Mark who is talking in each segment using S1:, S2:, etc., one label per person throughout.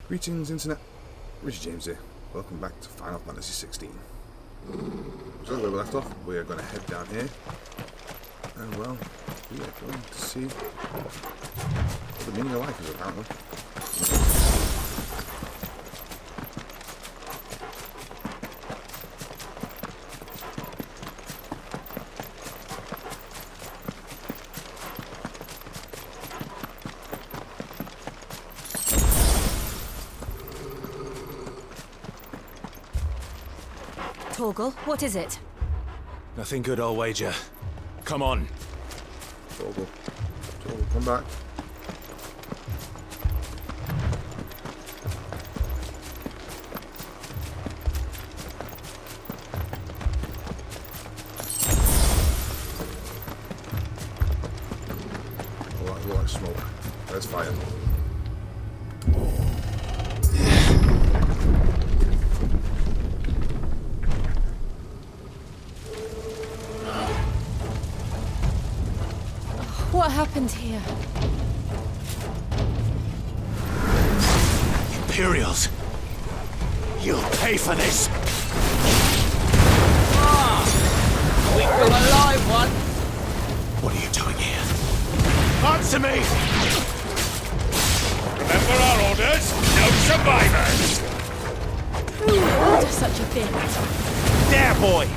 S1: Greetings, Internet. Richard James here. Welcome back to Final Fantasy 16. So where we left off, we are going to head down here. And well, we are going to see what the meaning of life is, apparently.
S2: Torgal, what is it?
S3: Nothing good, I'll wager. Come on.
S1: Torgal, come back. Oh, that's a lot of smoke. There's fire.
S2: What happened here?
S3: Imperials! You'll pay for this!
S4: We got a live one!
S3: What are you doing here? Answer me!
S5: Remember our orders? No survivors!
S2: Who would order such a thing?
S3: There, boy!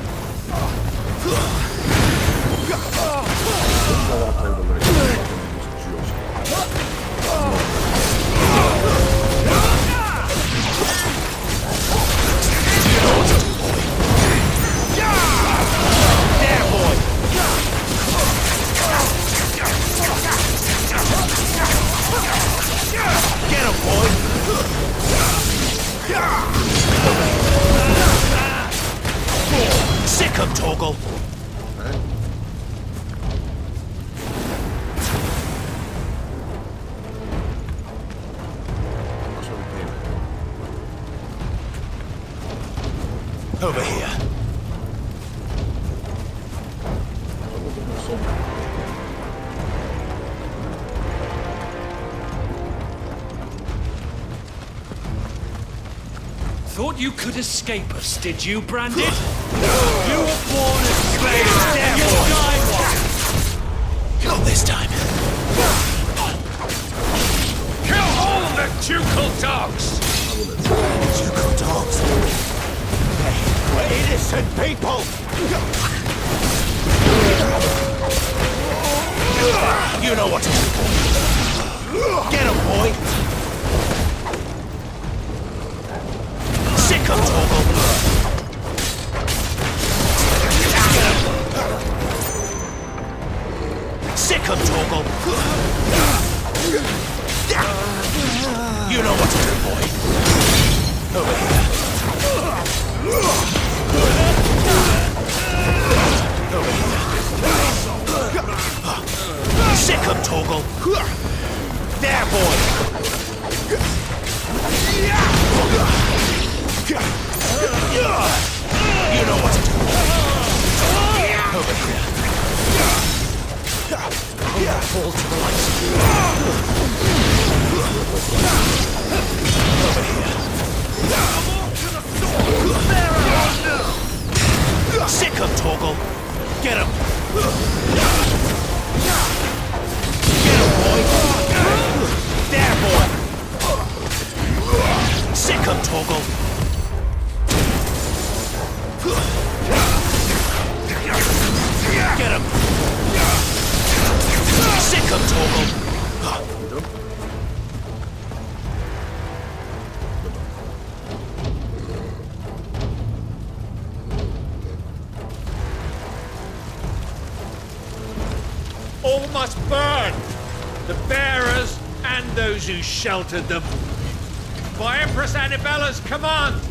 S3: Sick of Torgal! Over here.
S5: Thought you could escape us, did you, Branded? You were born a slave! You'll die one!
S3: Not this time.
S5: Kill all the ducal dogs!
S3: Ducal dogs. We're innocent people! You know what to do. Get him, boy! Sick of Torgal! Sick of Torgal! You know what to do, boy. Over here. Over here. Sick of Torgal! There, boy! You know what to do. Over here. Fall to the light. Over here. Sick of Torgal. Get him. Get him, boy. There, boy. Sick of Torgal. Get him! Sick of Torgal!
S5: All must burn! The bearers and those who sheltered them. By Empress Annibella's command!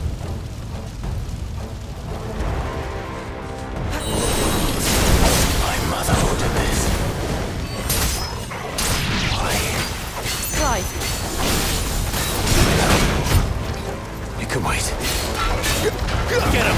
S2: Right.
S3: You can wait. Get him!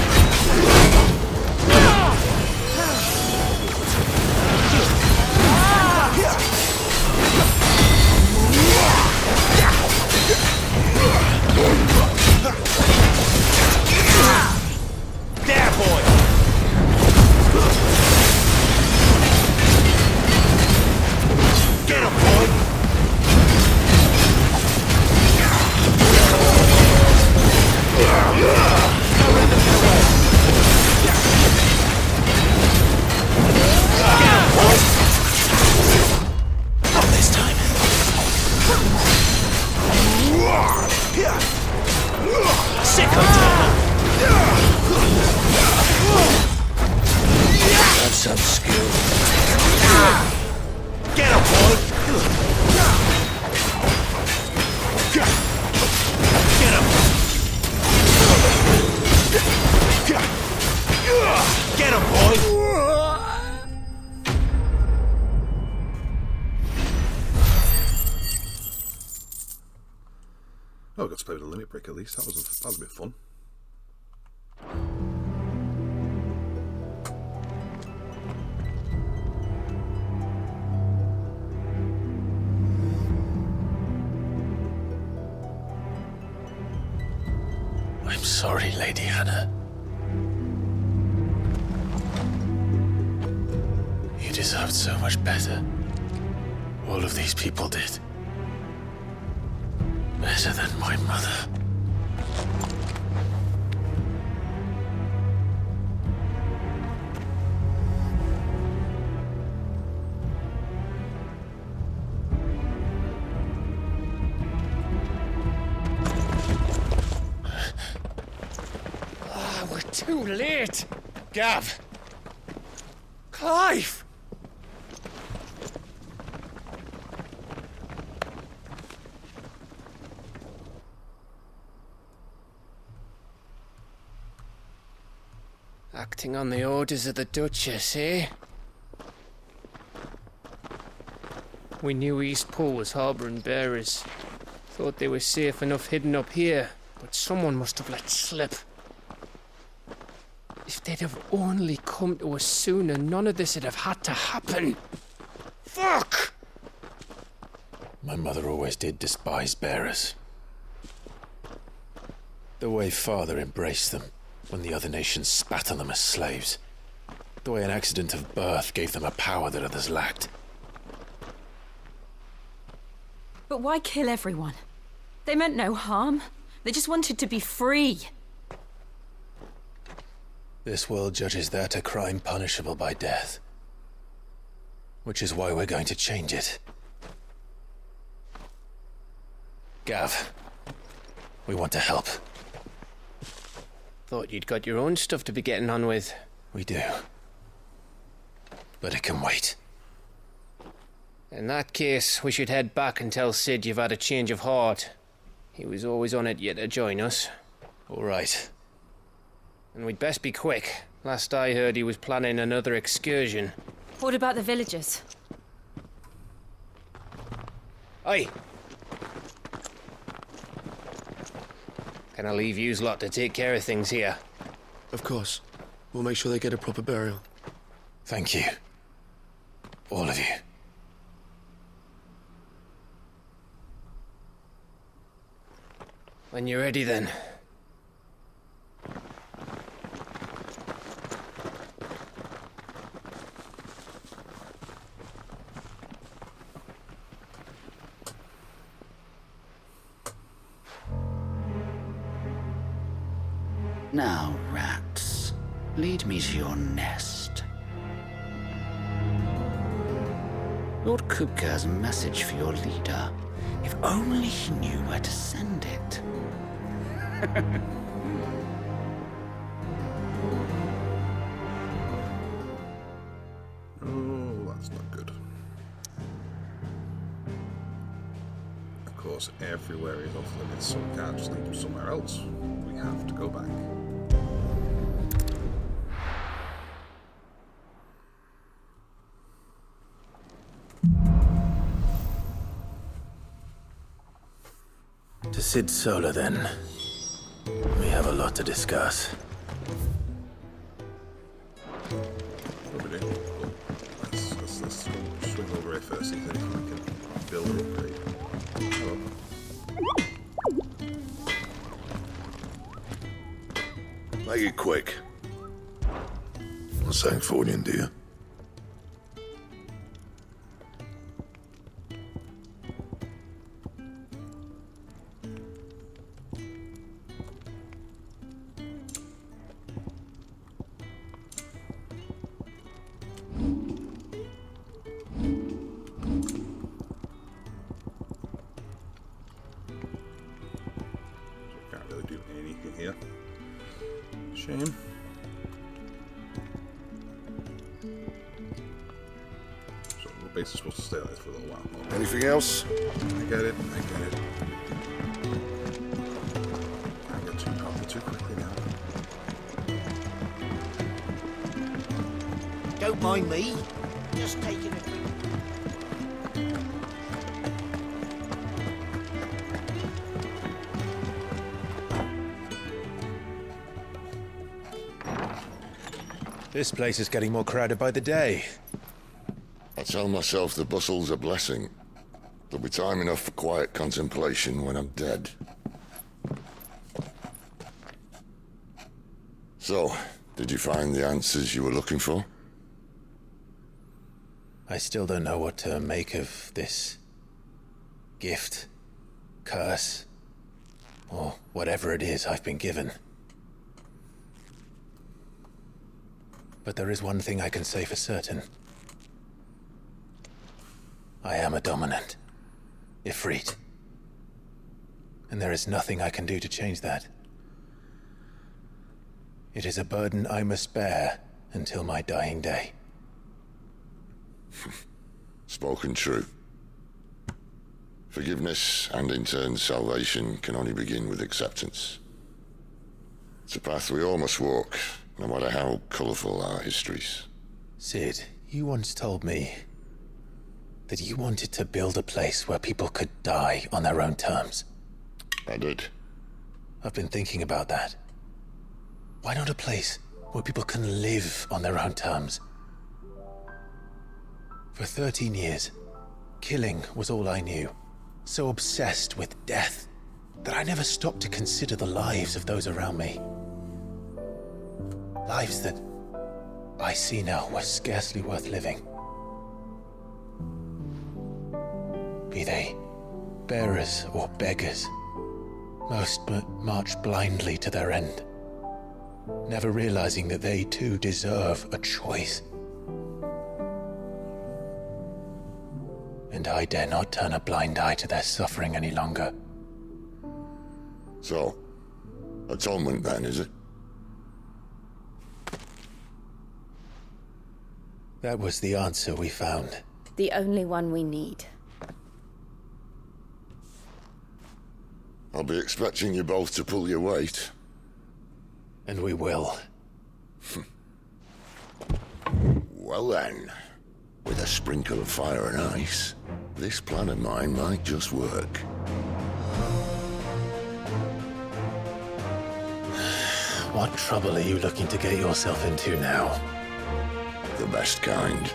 S1: play with a limit break at least. That was a bit fun.
S3: I'm sorry, Lady Hannah. You deserved so much better. All of these people did. Better than my mother.
S5: We're too late. Gav. Clive.
S4: Acting on the orders of the Duchess, eh? We knew Eastpool was harbouring bearers. Thought they were safe enough hidden up here, but someone must have let slip. If they'd have only come to us sooner, none of this would have had to happen. Fuck!
S3: My mother always did despise bearers. The way Father embraced them when the other nations spat on them as slaves. The way an accident of birth gave them a power that others lacked.
S2: But why kill everyone? They meant no harm. They just wanted to be free.
S3: This world judges that a crime punishable by death. Which is why we're going to change it. Gav, we want to help.
S4: Thought you'd got your own stuff to be getting on with.
S3: We do. But it can wait.
S4: In that case, we should head back and tell Sid you've had a change of heart. He was always on it yet to join us.
S3: All right.
S4: And we'd best be quick. Last I heard, he was planning another excursion.
S2: What about the villagers?
S4: Aye. Can I leave yous lot to take care of things here?
S6: Of course. We'll make sure they get a proper burial.
S3: Thank you. All of you.
S4: When you're ready, then.
S7: Now, rats, lead me to your nest. Lord Kupka has a message for your leader. If only he knew where to send it.
S1: Oh, that's not good. Of course, everywhere is off limits, so we can't just leave them somewhere else. We have to go back.
S3: To Sid Solar, then. We have a lot to discuss.
S1: What we do? Cool. Let's swing over here first, see if we can build an upgrade. Hello.
S8: Make it quick. Saying Fornian, do you?
S1: Can't really do anything here. Shame. So we're basically supposed to stay like this for a little while. Okay.
S8: Anything else?
S1: I get it. I get too powerful too quickly now.
S9: Don't mind me. Just taking a quick...
S3: This place is getting more crowded by the day.
S8: I tell myself the bustle's a blessing. There'll be time enough for quiet contemplation when I'm dead. So, did you find the answers you were looking for?
S3: I still don't know what to make of this gift, curse, or whatever it is I've been given. But there is one thing I can say for certain. I am a dominant, Ifrit. And there is nothing I can do to change that. It is a burden I must bear until my dying day.
S8: Spoken true. Forgiveness, and in turn salvation, can only begin with acceptance. It's a path we all must walk, no matter how colourful our histories.
S3: Sid, you once told me that you wanted to build a place where people could die on their own terms.
S8: I did.
S3: I've been thinking about that. Why not a place where people can live on their own terms? For 13 years, killing was all I knew. So obsessed with death that I never stopped to consider the lives of those around me. Lives that I see now were scarcely worth living. Be they bearers or beggars, most march blindly to their end, never realizing that they too deserve a choice. And I dare not turn a blind eye to their suffering any longer.
S8: So, atonement then, is it?
S3: That was the answer we found.
S10: The only one we need.
S8: I'll be expecting you both to pull your weight.
S3: And we will.
S8: Well then, with a sprinkle of fire and ice, this plan of mine might just work.
S3: What trouble are you looking to get yourself into now?
S8: The best kind.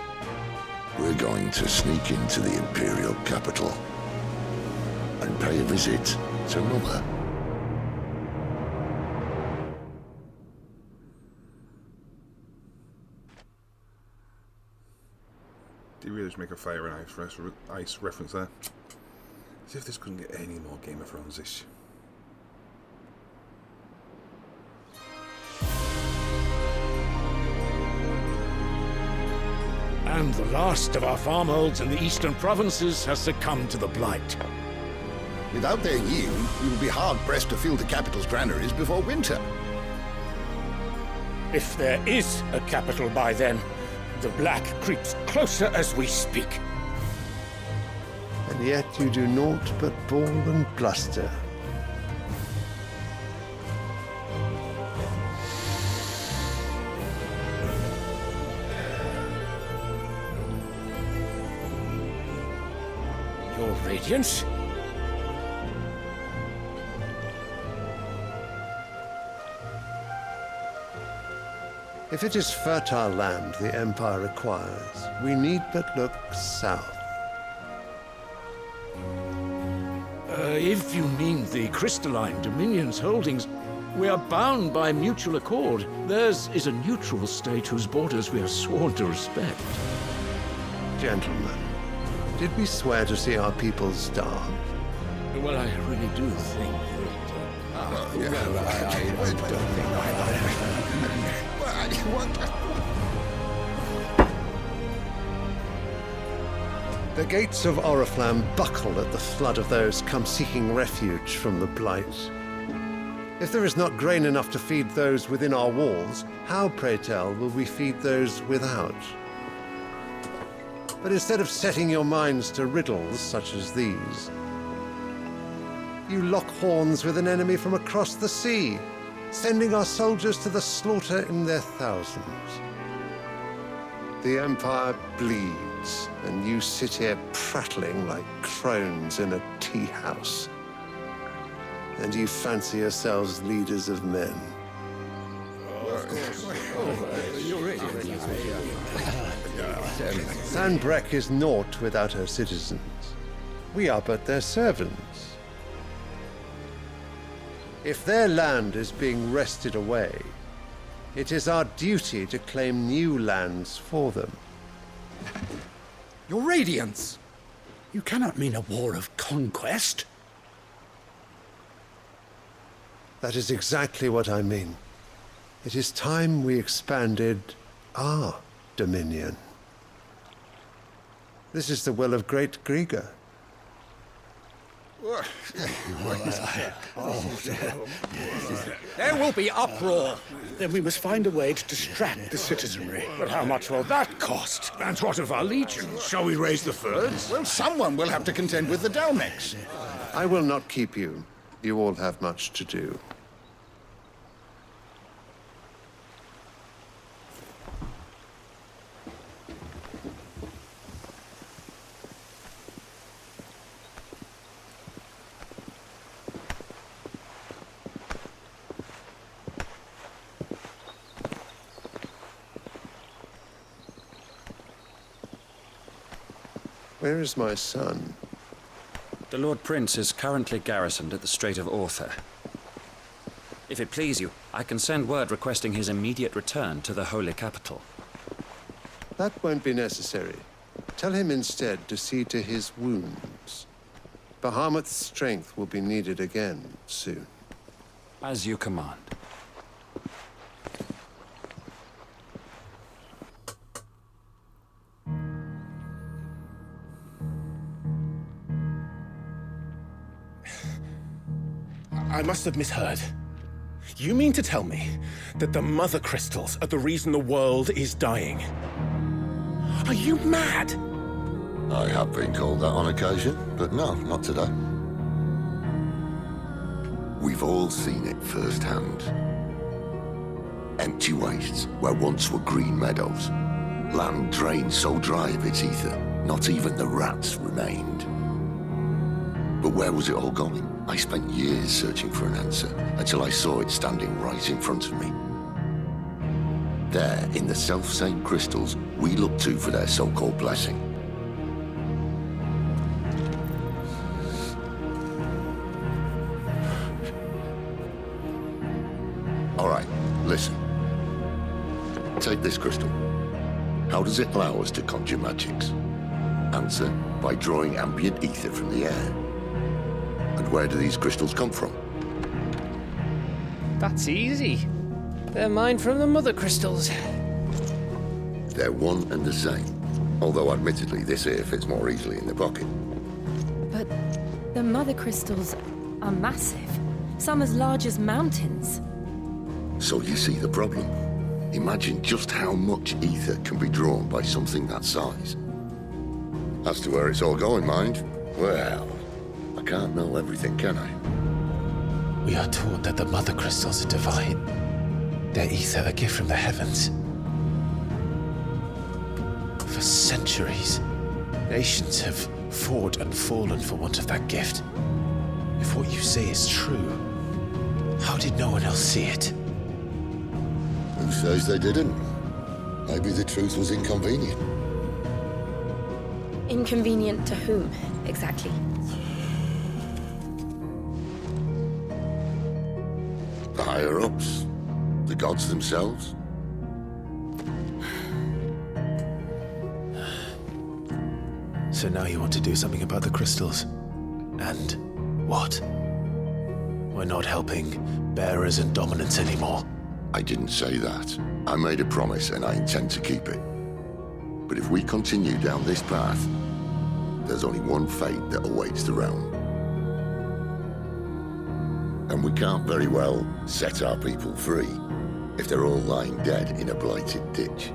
S8: We're going to sneak into the Imperial capital and pay a visit to Mother.
S1: Do you really just make a fire and ice reference there? As if this couldn't get any more Game of Thrones-ish.
S11: And the last of our farmholds in the eastern provinces has succumbed to the blight.
S12: Without their yield, we will be hard-pressed to fill the capital's granaries before winter.
S11: If there is a capital by then, the black creeps closer as we speak.
S13: And yet you do naught but bawl and bluster.
S11: Your Radiance?
S13: If it is fertile land the Empire requires, we need but look south.
S11: If you mean the crystalline Dominion's holdings, we are bound by mutual accord. Theirs is a neutral state whose borders we are sworn to respect.
S13: Gentlemen, did we swear to see our people starve?
S11: Well, I really do think that...
S12: I don't think
S13: The gates of Oriflamme buckle at the flood of those come seeking refuge from the blight. If there is not grain enough to feed those within our walls, how, pray tell, will we feed those without? But instead of setting your minds to riddles such as these, you lock horns with an enemy from across the sea, sending our soldiers to the slaughter in their thousands. The Empire bleeds, and you sit here prattling like crones in a tea house. And you fancy yourselves leaders of men. Sanbreque is naught without her citizens. We are but their servants. If their land is being wrested away, it is our duty to claim new lands for them.
S14: Your Radiance! You cannot mean a war of conquest.
S13: That is exactly what I mean. It is time we expanded our dominion. This is the will of great Grieger.
S14: There will be uproar. Then we must find a way to distract the citizenry. But how much will that cost?
S11: And what of our legions? Shall we raise the thirds?
S12: Well, someone will have to contend with the Dalmex.
S13: I will not keep you. You all have much to do. Where is my son?
S15: The Lord Prince is currently garrisoned at the Strait of Arthur. If it please you, I can send word requesting his immediate return to the Holy Capital.
S13: That won't be necessary. Tell him instead to see to his wounds. Bahamut's strength will be needed again soon.
S15: As you command.
S3: I must have misheard. You mean to tell me that the Mother Crystals are the reason the world is dying? Are you mad?
S8: I have been called that on occasion, but no, not today. We've all seen it firsthand. Empty wastes where once were green meadows. Land drained so dry of its ether, not even the rats remained. But where was it all going? I spent years searching for an answer, until I saw it standing right in front of me. There, in the self-same crystals we look to for their so-called blessing. All right, listen. Take this crystal. How does it allow us to conjure magics? Answer, by drawing ambient ether from the air. And where do these crystals come from?
S4: That's easy. They're mine from the Mother Crystals.
S8: They're one and the same. Although admittedly this here fits more easily in the pocket.
S2: But the Mother Crystals are massive. Some as large as mountains.
S8: So you see the problem. Imagine just how much ether can be drawn by something that size. As to where it's all going, mind, well, I can't know everything, can I?
S3: We are taught that the Mother Crystals are divine. Their ether a gift from the heavens. For centuries, nations have fought and fallen for want of that gift. If what you say is true, how did no one else see it?
S8: Who says they didn't? Maybe the truth was inconvenient.
S10: Inconvenient to whom, exactly?
S8: The higher-ups? The gods themselves?
S3: So now you want to do something about the crystals? And what? We're not helping bearers and dominants anymore.
S8: I didn't say that. I made a promise and I intend to keep it. But if we continue down this path, there's only one fate that awaits the realm. And we can't very well set our people free if they're all lying dead in a blighted ditch.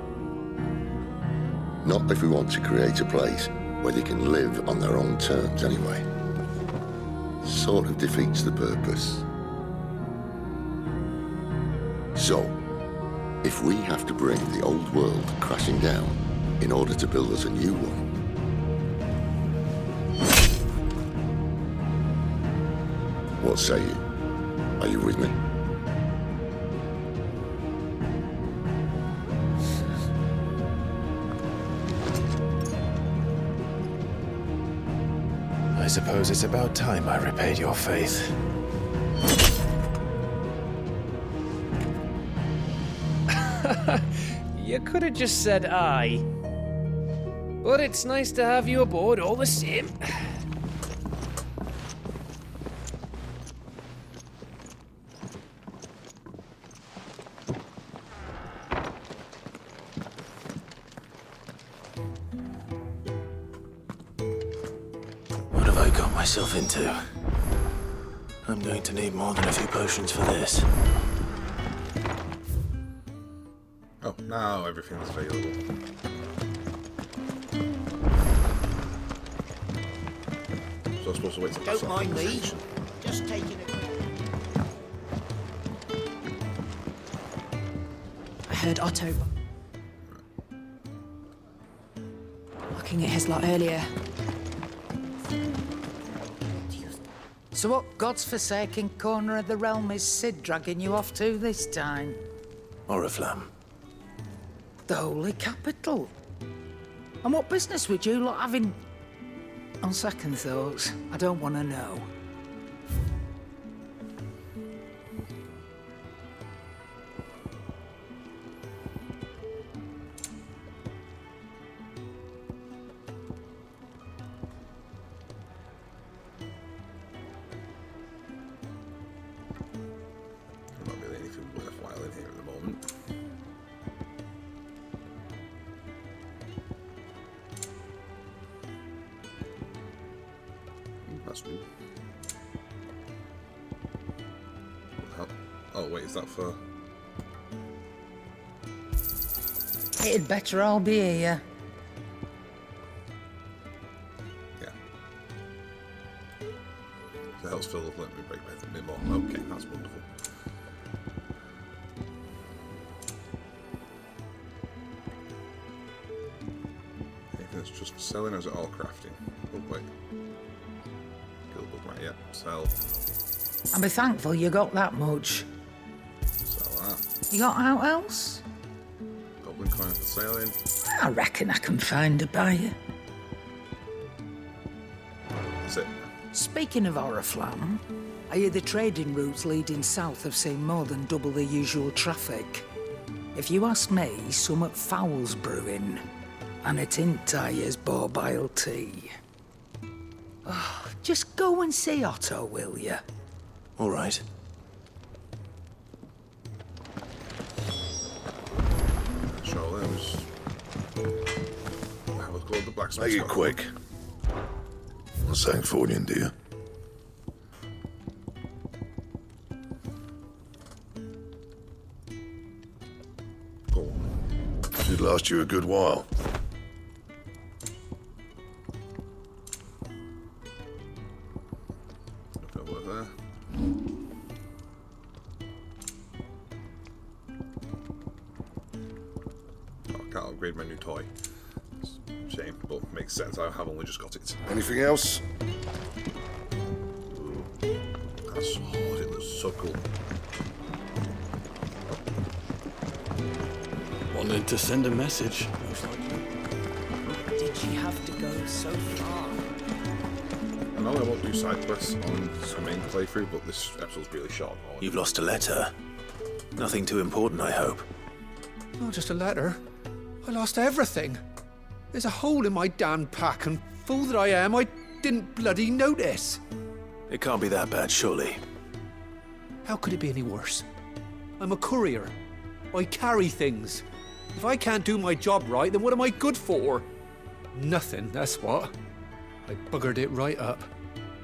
S8: Not if we want to create a place where they can live on their own terms anyway. Sort of defeats the purpose. So, if we have to bring the old world crashing down in order to build us a new one, what say you? Are you with me?
S3: suppose it's about time I repaid your faith.
S4: You could have just said aye. But it's nice to have you aboard all the same.
S3: What have I got myself into? I'm going to need more than a few potions for this.
S1: Oh, now everything's available. So I'm supposed to wait till
S9: Don't mind me. Just taking a quick.
S2: I heard Otto looking at his lot earlier.
S16: So what God's forsaken corner of the realm is Sid dragging you off to this time?
S3: Oriflamme.
S16: The Holy Capital. And what business would you lot have in... On second thoughts, I don't want to know.
S1: Not really anything worthwhile in here at the moment. That's new. Oh wait, is that for...
S16: It'd better all be here.
S1: Yeah. The hell's filled with, let me break a bit more. Okay, that's wonderful. Anything that's just for selling, or is it all crafting? Oh wait. Right, yeah, sell.
S16: I'll be thankful you got that much.
S1: Sell that.
S16: You got out else?
S1: Goblin coin for selling.
S16: I reckon I can find a buyer.
S1: That's it.
S16: Speaking of Oriflamme, I hear the trading routes leading south have seen more than double the usual traffic. If you ask me, summat foul's brewing. And it ain't Tyre's borbile tea. Oh, just go and see Otto, will you?
S3: All right.
S1: Sure, that was... That was called the blacksmith.
S8: Make it quick. Not Sancfordian, do you?
S1: Go on.
S8: Should last you a good while.
S1: Upgrade my new toy. Shame, but makes sense. I have only just got it.
S8: Anything else?
S1: Ooh, that's so hard. It looks so cool.
S6: Wanted to send a message.
S16: Did she have to go so far?
S1: I know I won't do side quests on the main playthrough, but this episode's really short.
S3: You've lost a letter. Nothing too important, I hope.
S5: Not just a letter. I lost everything. There's a hole in my damn pack, and fool that I am, I didn't bloody notice.
S3: It can't be that bad, surely.
S5: How could it be any worse? I'm a courier. I carry things. If I can't do my job right, then what am I good for? Nothing, that's what. I buggered it right up.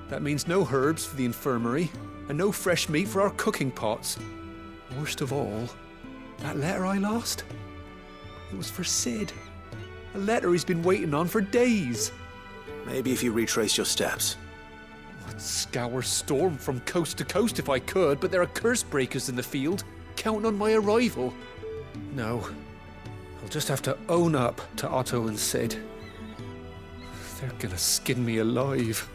S5: That means no herbs for the infirmary, and no fresh meat for our cooking pots. Worst of all, that letter I lost? It was for Sid. A letter he's been waiting on for days.
S3: Maybe if you retrace your steps.
S5: I'd scour Storm from coast to coast if I could, but there are curse breakers in the field, counting on my arrival. No. I'll just have to own up to Otto and Sid. They're gonna skin me alive.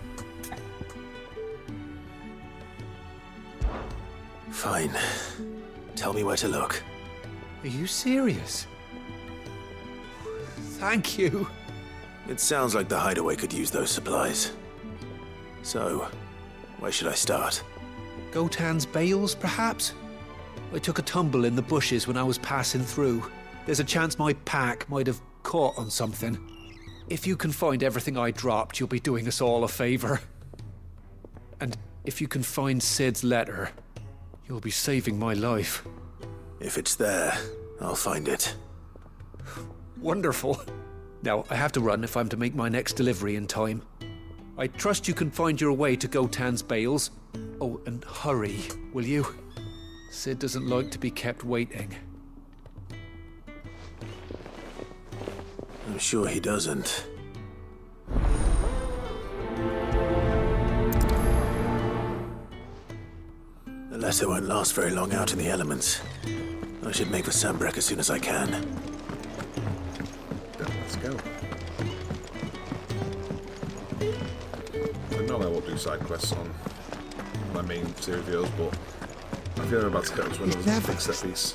S3: Fine. Tell me where to look.
S5: Are you serious? Thank you.
S3: It sounds like the hideaway could use those supplies. So, where should I start?
S5: Gotan's bales, perhaps? I took a tumble in the bushes when I was passing through. There's a chance my pack might have caught on something. If you can find everything I dropped, you'll be doing us all a favor. And if you can find Sid's letter, you'll be saving my life.
S3: If it's there, I'll find it.
S5: Wonderful. Now, I have to run if I'm to make my next delivery in time. I trust you can find your way to Gotan's bales. Oh, and hurry, will you? Sid doesn't like to be kept waiting.
S3: I'm sure he doesn't. The letter won't last very long out in the elements. I should make for Sambrek as soon as I can.
S1: Let's go. I know I won't do side quests on my main series videos, but I feel I'm about to get into another big set piece.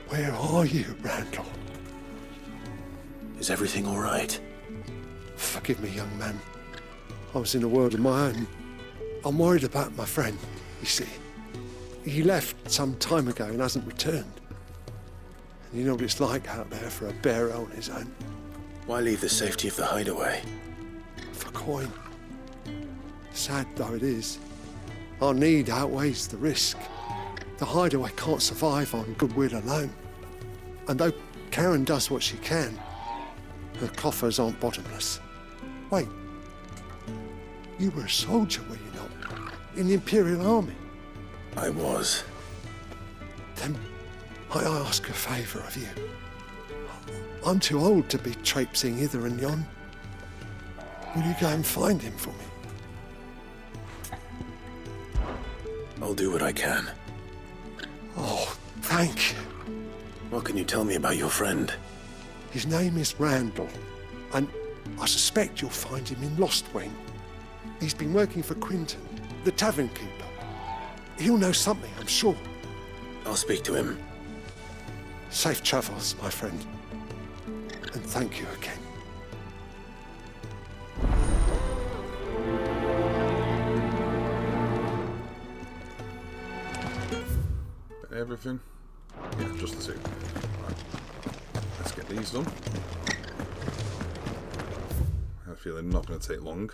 S13: Where are you, Randall?
S3: Is everything all right?
S13: Forgive me, young man. I was in a world of my own. I'm worried about my friend, you see. He left some time ago and hasn't returned. And you know what it's like out there for a bearer on his own.
S3: Why leave the safety of the hideaway?
S13: For coin. Sad though it is, our need outweighs the risk. The hideaway can't survive on goodwill alone. And though Karen does what she can, her coffers aren't bottomless. Wait, you were a soldier, were you not? In the Imperial Army?
S3: I was.
S13: Then I ask a favour of you. I'm too old to be traipsing hither and yon. Will you go and find him for me?
S3: I'll do what I can.
S13: Oh, thank you.
S3: What can you tell me about your friend?
S13: His name is Randall, and I suspect you'll find him in Lost Wing. He's been working for Quinton, the tavern keeper. He'll know something, I'm sure.
S3: I'll speak to him.
S13: Safe travels, my friend. And thank you again.
S1: Everything? Yeah, just the two. Right. Let's get these done. I have a feeling not going to take long.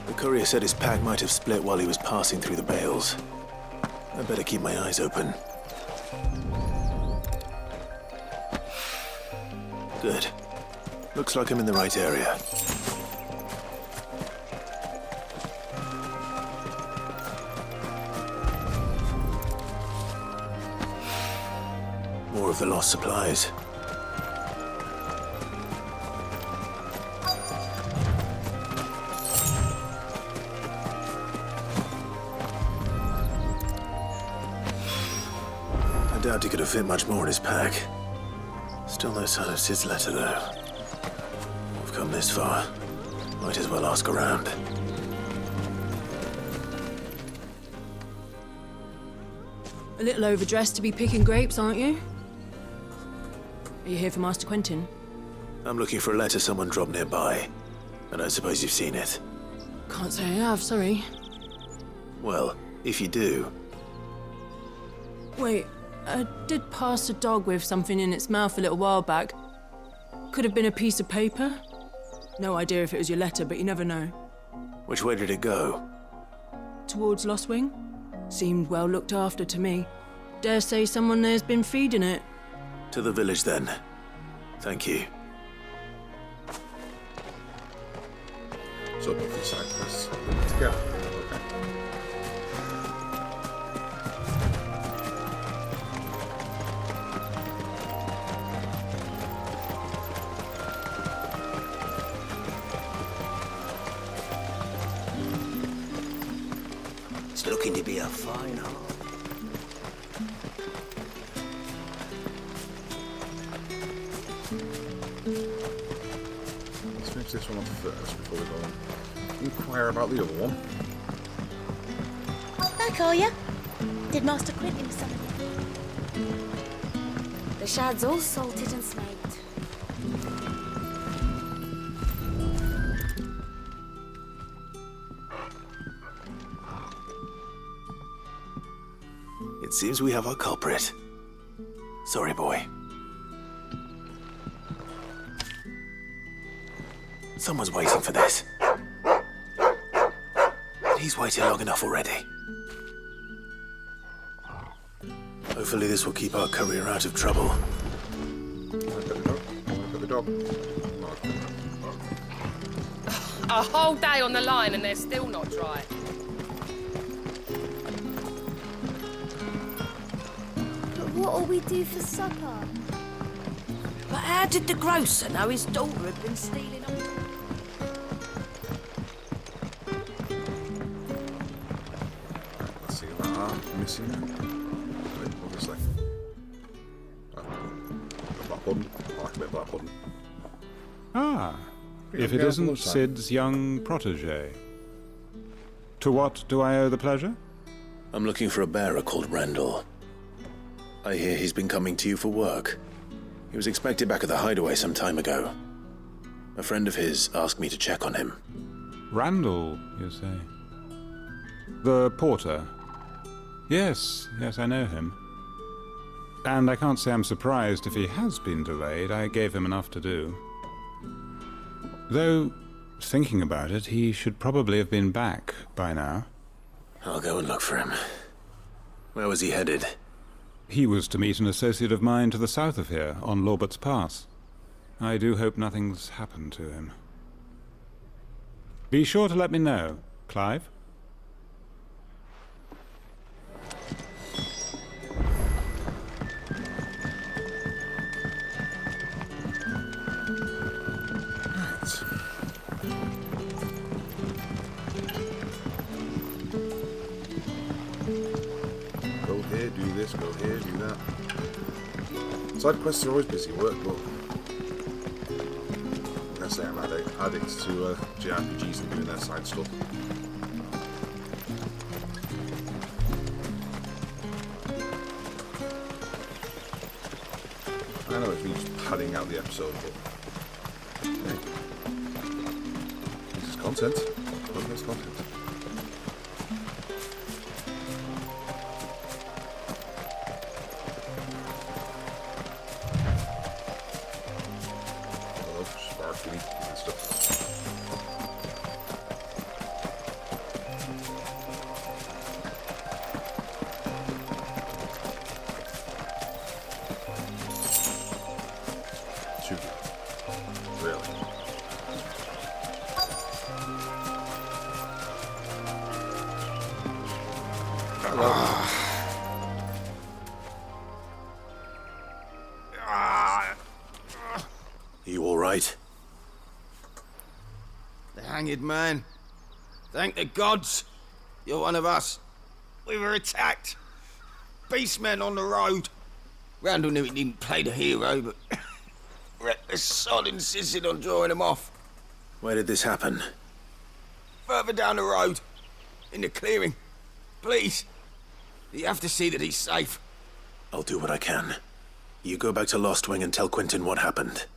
S3: The courier said his pack might have split while he was passing through the bales. I better keep my eyes open. Good. Looks like I'm in the right area. More of the lost supplies. I doubt he could have fit much more in his pack. Still no sign of Sid's letter, though. I've come this far. Might as well ask around.
S2: A little overdressed to be picking grapes, aren't you? Are you here for Master Quentin?
S3: I'm looking for a letter someone dropped nearby. I don't suppose you've seen it.
S2: Can't say I have, sorry.
S3: Well, if you do...
S2: Wait, I did pass a dog with something in its mouth a little while back. Could have been a piece of paper. No idea if it was your letter, but you never know.
S3: Which way did it go?
S2: Towards Lost Wing? Seemed well looked after to me. Dare say someone there's been feeding it.
S3: To the village, then. Thank you.
S1: So, both the side quests. Let's go. Okay.
S7: It's looking to be a fine haul.
S1: finish this one off first before we go and inquire about the other one.
S17: Back, are ya? Did Master Quentin summon you? The shad's all salted and smoked.
S18: It seems we have our culprit. Sorry, boy. Someone's waiting for this. He's waited long enough already. Hopefully this will keep our courier out of trouble.
S1: Look at the dog.
S19: A whole day on the line and they're still not dry.
S17: But what'll we do for supper?
S9: But how did the grocer know his daughter had been stealing on?
S1: Let's see what are missing. Wait, obviously. Black pudding. I like a bit of black pudding.
S20: Ah, if it isn't Sid's young protege. To what do I owe the pleasure?
S18: I'm looking for a bearer called Randall. I hear he's been coming to you for work. He was expected back at the hideaway some time ago. A friend of his asked me to check on him.
S20: Randall, you say? The porter? Yes, I know him. And I can't say I'm surprised if he has been delayed. I gave him enough to do. Though, thinking about it, he should probably have been back by now.
S18: I'll go and look for him. Where was he headed?
S20: He was to meet an associate of mine to the south of here, on Lorbert's Pass. I do hope nothing's happened to him. Be sure to let me know, Clive.
S1: Go here, do this, go here, do that. Side quests are always busy work, but I'm gonna say I'm addicts to JRPGs and doing their side stuff. I know it's me just padding out the episode, but hey, this is content. Look, there's content.
S18: You all right?
S21: The hanged man. Thank the gods. You're one of us. We were attacked. Beastmen on the road. Randall knew he didn't play the hero, but reckless sod insisted on drawing him off.
S18: Where did this happen?
S21: Further down the road. In the clearing. Please. You have to see that he's safe.
S18: I'll do what I can. You go back to Lost Wing and tell Quentin what happened.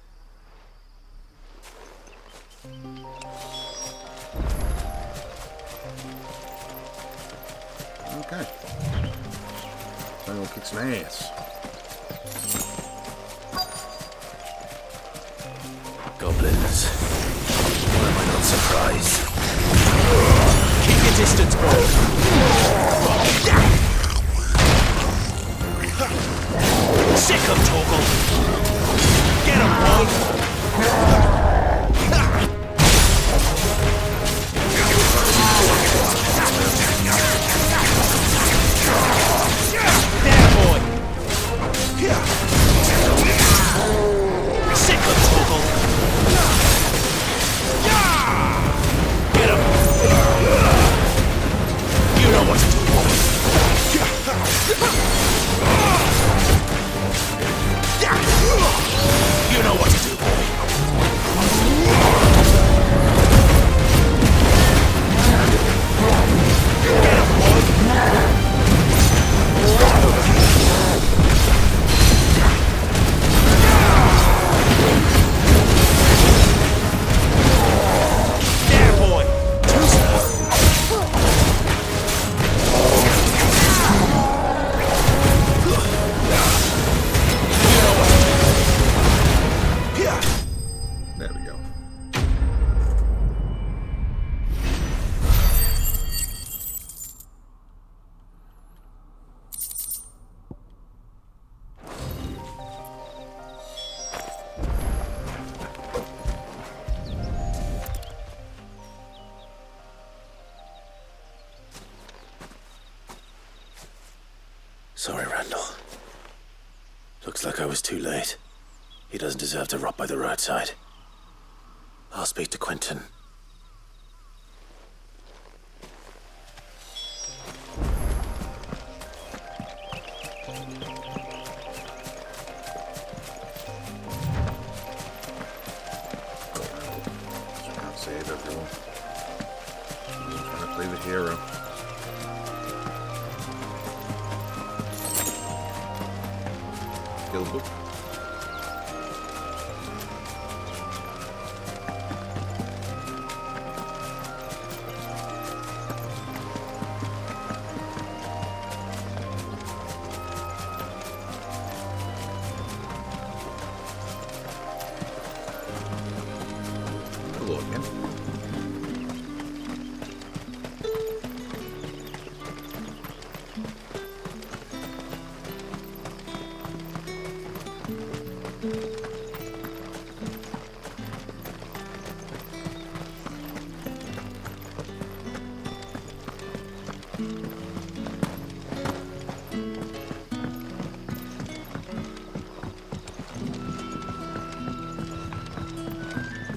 S1: Okay. So we'll kick some ass.
S18: Goblins. Why am I not surprised?
S22: Keep your distance, boy. Sick of Torgal. Get him, boy. There, boy. Sick of Torgal. Get him. You know what to do, boy. You know what to do, boy.
S18: Sorry, Randall. Looks like I was too late. He doesn't deserve to rot by the roadside. I'll speak to Quentin.
S1: Can't save everyone. I'm trying to play the hero. Skill book. Hello again.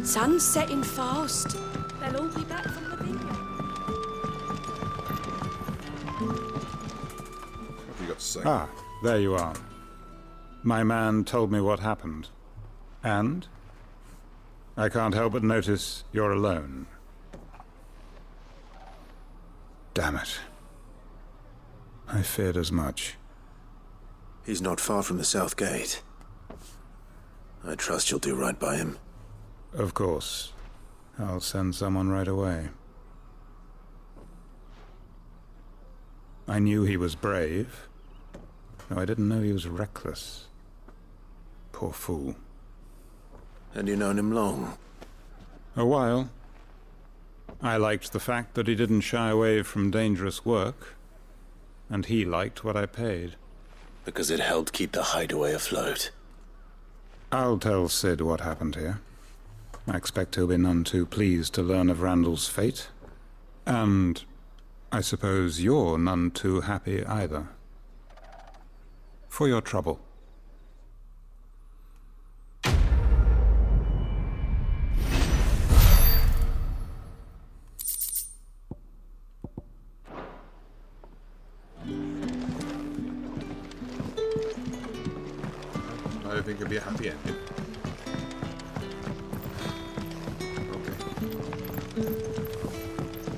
S9: Sun's setting fast. They'll all be back from the vineyard.
S1: What have you got to say?
S20: Ah, there you are. My man told me what happened. And? I can't help but notice you're alone. Damn it. I feared as much.
S18: He's not far from the south gate. I trust you'll do right by him.
S20: Of course. I'll send someone right away. I knew he was brave, though I didn't know he was reckless. Poor fool.
S18: And you known him long?
S20: A while. I liked the fact that he didn't shy away from dangerous work, and he liked what I paid.
S18: Because it helped keep the hideaway afloat.
S20: I'll tell Sid what happened here. I expect he'll be none too pleased to learn of Randall's fate. And I suppose you're none too happy either. For your trouble.
S1: I don't think it'd be a happy ending.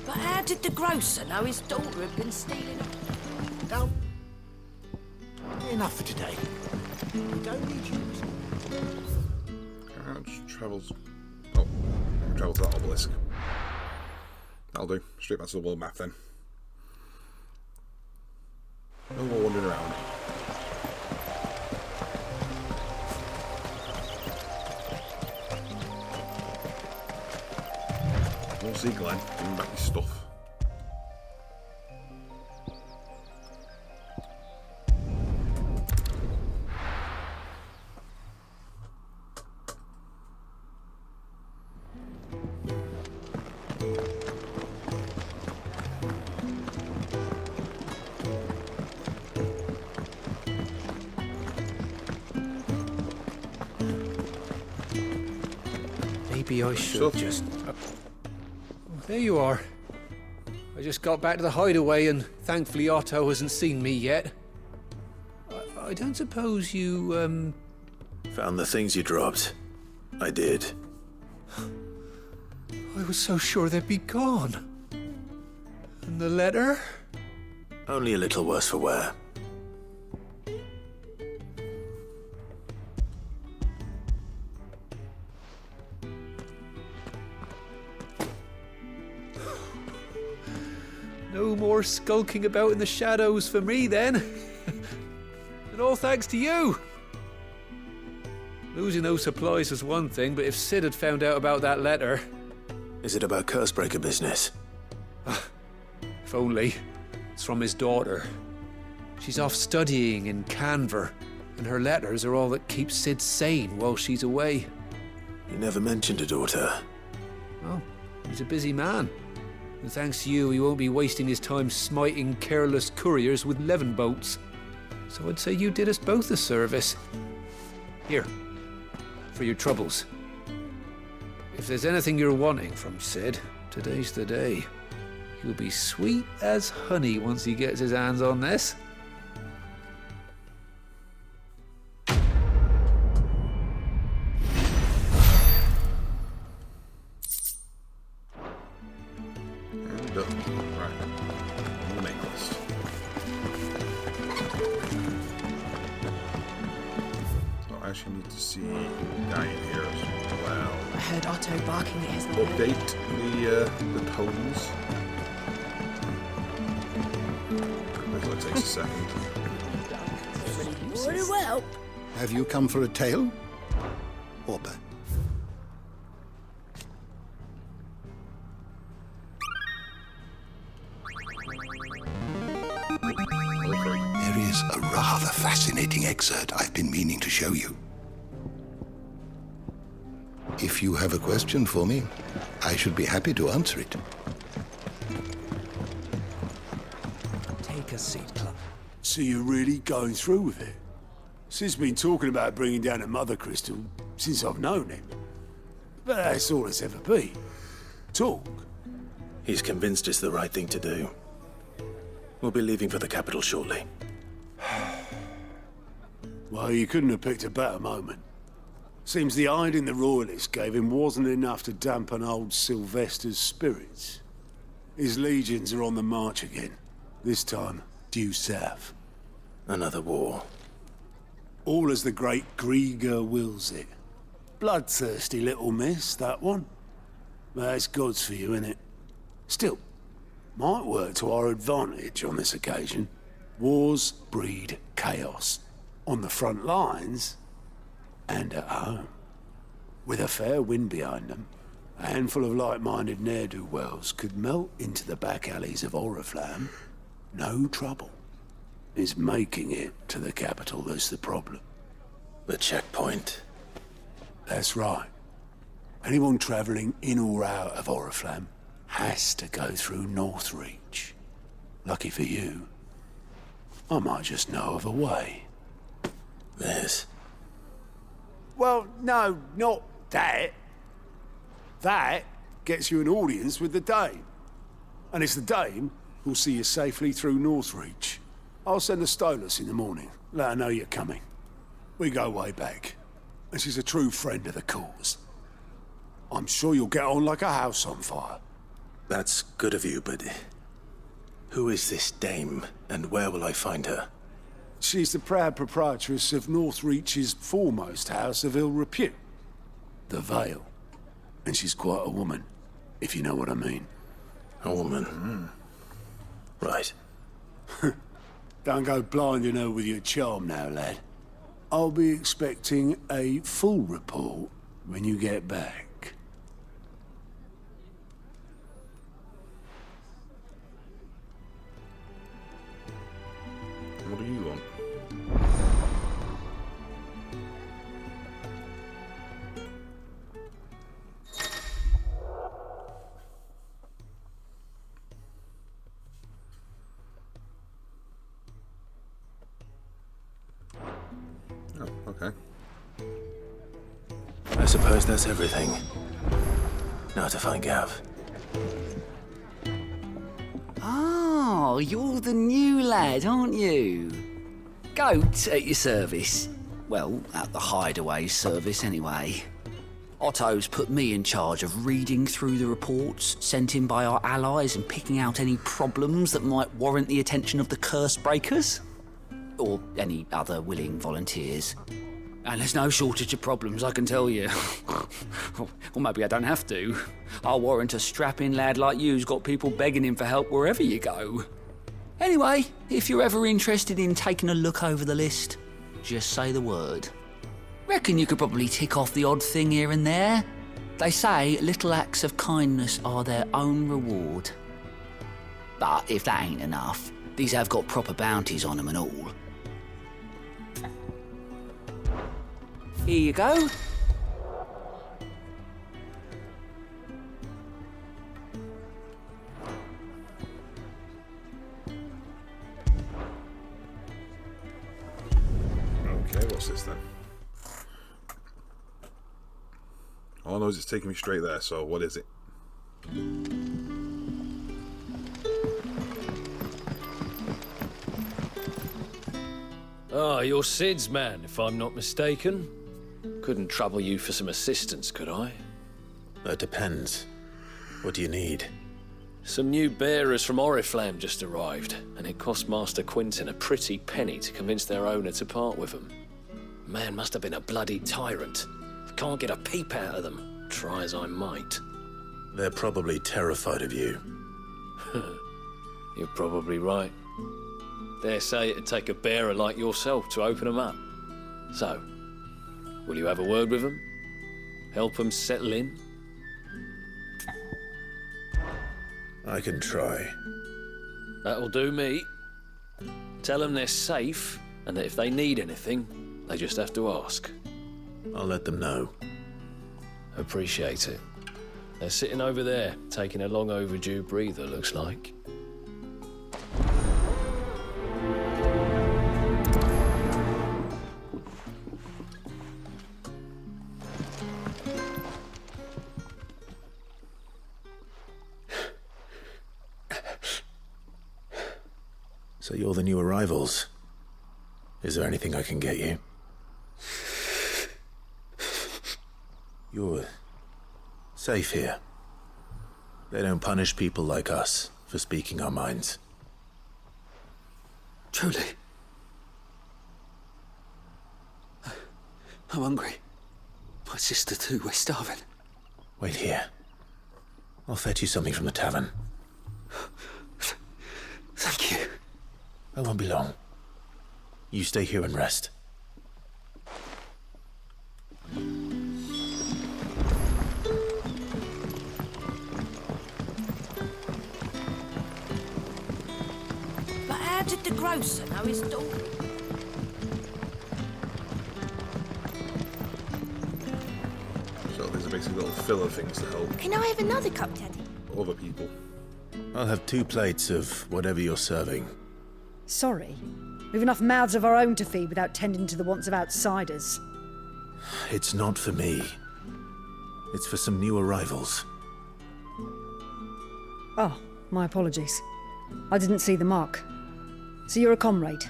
S9: But how did the grocer know his daughter had been stealing a...
S22: Don't. Enough for today. We don't need you.
S1: Just travels. Oh, I can travel to that obelisk. That'll do. Straight back to the world map then. No more wandering around. We'll see Glenn. Give him back his stuff.
S5: Maybe I should just... There you are. I just got back to the hideaway and thankfully Otto hasn't seen me yet. I don't suppose you,
S18: Found the things you dropped. I did.
S5: I was so sure they'd be gone. And the letter?
S18: Only a little worse for wear.
S5: No more skulking about in the shadows for me, then. And all thanks to you. Losing those supplies was one thing, but if Sid had found out about that letter...
S18: Is it about Cursebreaker business?
S5: If only. It's from his daughter. She's off studying in Canver, and her letters are all that keeps Sid sane while she's away.
S18: He never mentioned a daughter.
S5: Well, he's a busy man. And thanks to you, he won't be wasting his time smiting careless couriers with levin boats. So I'd say you did us both a service. Here, for your troubles. If there's anything you're wanting from Sid, today's the day. He'll be sweet as honey once he gets his hands on this.
S1: And up. Right. On the main quest. So I actually need to see guy in here as well.
S9: I heard Otto barking at his
S1: Update the tones. It takes a second.
S12: Very well. Have you come for a tale? Orba. There is a rather fascinating excerpt I've been meaning to show you. If you have a question for me, I should be happy to answer it.
S16: Take a seat, Club.
S11: So you're really going through with it? Sid's been talking about bringing down a Mother Crystal since I've known him. But that's all it's ever been. Talk.
S18: He's convinced it's the right thing to do. We'll be leaving for the capital shortly.
S11: Well, you couldn't have picked a better moment. Seems the hiding the Royalists gave him wasn't enough to dampen old Sylvester's spirits. His legions are on the march again. This time, due south.
S18: Another war.
S11: All as the great Grieger wills it. Bloodthirsty little miss, that one. That's God's for you, innit? Still, might work to our advantage on this occasion. Wars breed chaos. On the front lines, and at home. With a fair wind behind them, a handful of like-minded ne'er-do-wells could melt into the back alleys of Oriflamme. No trouble. It's making it to the capital that's the problem.
S18: The checkpoint.
S11: That's right. Anyone travelling in or out of Oriflamme has to go through Northreach. Lucky for you, I might just know of a way.
S18: This?
S11: Well, no, not that. That gets you an audience with the Dame. And it's the Dame who'll see you safely through Northreach. I'll send a Stolas in the morning. Let her know you're coming. We go way back. And she's a true friend of the cause. I'm sure you'll get on like a house on fire.
S18: That's good of you, but who is this dame, and where will I find her?
S11: She's the proud proprietress of Northreach's foremost house of ill repute, the Vale. And she's quite a woman, if you know what I mean.
S18: A woman? Right.
S11: Don't go blinding her with your charm now, lad. I'll be expecting a full report when you get back.
S1: What do you want? Oh, okay.
S18: I suppose that's everything. Now to find Gav.
S7: Oh, you're the new lad, aren't you? Goat at your service. Well, at the hideaway service anyway. Otto's put me in charge of reading through the reports sent in by our allies and picking out any problems that might warrant the attention of the curse breakers. Or any other willing volunteers. And there's no shortage of problems, I can tell you. Or maybe I don't have to. I'll warrant a strapping lad like you's got people begging him for help wherever you go. Anyway, if you're ever interested in taking a look over the list, just say the word. Reckon you could probably tick off the odd thing here and there. They say little acts of kindness are their own reward. But if that ain't enough, these have got proper bounties on them and all. Here you go.
S1: What's this then? All I know is it's taking me straight there, so what is it?
S14: Ah, you're Sid's man, if I'm not mistaken. Couldn't trouble you for some assistance, could I?
S3: That depends. What do you need?
S14: Some new bearers from Oriflamme just arrived, and it cost Master Quinton a pretty penny to convince their owner to part with them. Man must have been a bloody tyrant. Can't get a peep out of them, try as I might.
S3: They're probably terrified of you.
S14: You're probably right. Dare say it'd take a bearer like yourself to open them up. So, will you have a word with them? Help them settle in?
S3: I can try.
S14: That'll do me. Tell them they're safe, and that if they need anything, they just have to ask.
S3: I'll let them know.
S14: Appreciate it. They're sitting over there, taking a long overdue breather, looks like.
S3: So you're the new arrivals. Is there anything I can get you? You're safe here. They don't punish people like us for speaking our minds.
S7: Truly. I'm hungry. My sister too, we're starving.
S3: Wait here. I'll fetch you something from the tavern.
S7: Thank you.
S3: I won't be long. You stay here and rest.
S9: But how did the grocer know his daughter?
S1: So these are basically little filler things to help
S17: Can I have another cup, Teddy?
S1: other people.
S3: I'll have 2 plates of whatever you're serving.
S15: Sorry. We've enough mouths of our own to feed without tending to the wants of outsiders.
S3: It's not for me. It's for some new arrivals.
S15: Oh, my apologies. I didn't see the mark. So you're a comrade.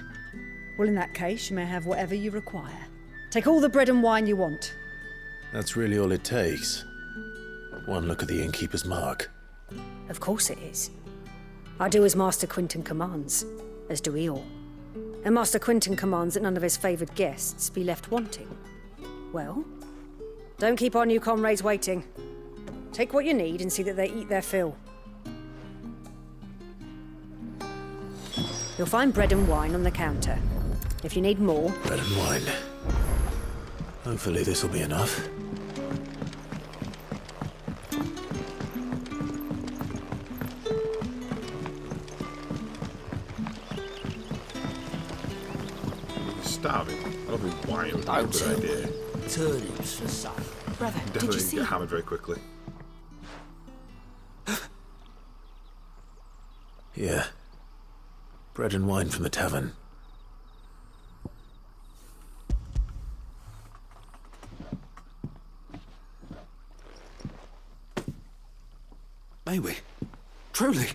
S15: Well, in that case, you may have whatever you require. Take all the bread and wine you want.
S3: That's really all it takes. One look at the innkeeper's mark.
S15: Of course it is. I do as Master Quinton commands, as do we all. And Master Quinton commands that none of his favoured guests be left wanting. Well, don't keep our new comrades waiting. Take what you need and see that they eat their fill. You'll find bread and wine on the counter. If you need more...
S3: Bread and wine. Hopefully this'll be enough.
S1: Starving. I don't think wine would be a good idea.
S9: Turnips for supper.
S2: Brother, did you
S1: Definitely
S2: see?
S1: get hammered very quickly.
S3: Yeah. Bread and wine from the tavern.
S7: May we? Truly?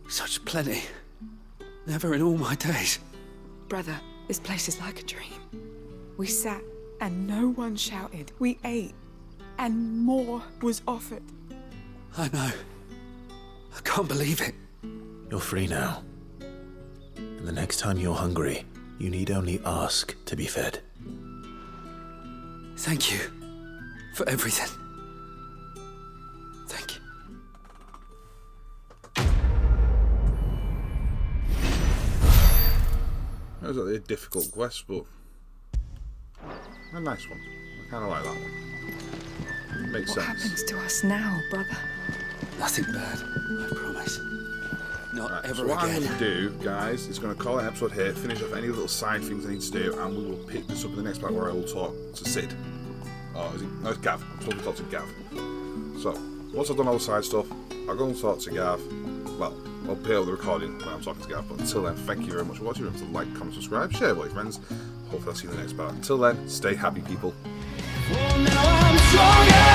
S7: Such plenty. Never in all my days.
S23: Brother, this place is like a dream. We sat and no one shouted. We ate and more was offered.
S7: I know. I can't believe it.
S3: You're free now. And the next time you're hungry, you need only ask to be fed.
S7: Thank you for everything. Thank you.
S1: That was a difficult quest, but a nice one. I kind of like that one. Makes
S23: What
S1: sense.
S23: happens to us now, brother?
S7: Nothing bad, I promise.
S21: Not
S1: Right,
S21: ever
S1: so what I'm
S21: again.
S1: going to do, guys, is going to call an episode here, finish off any little side things I need to do, and we will pick this up in the next part where I will talk to Sid. Oh, is it? No, it's Gav. I'm supposed to talk to Gav. So, once I've done all the side stuff, I'll go and talk to Gav. Well, I'll pay out the recording when I'm talking to Gav, but until then, thank you very much for watching. Remember to like, comment, subscribe, share with your friends. Hopefully I'll see you in the next part. Until then, stay happy, people.
S4: Now I'm stronger.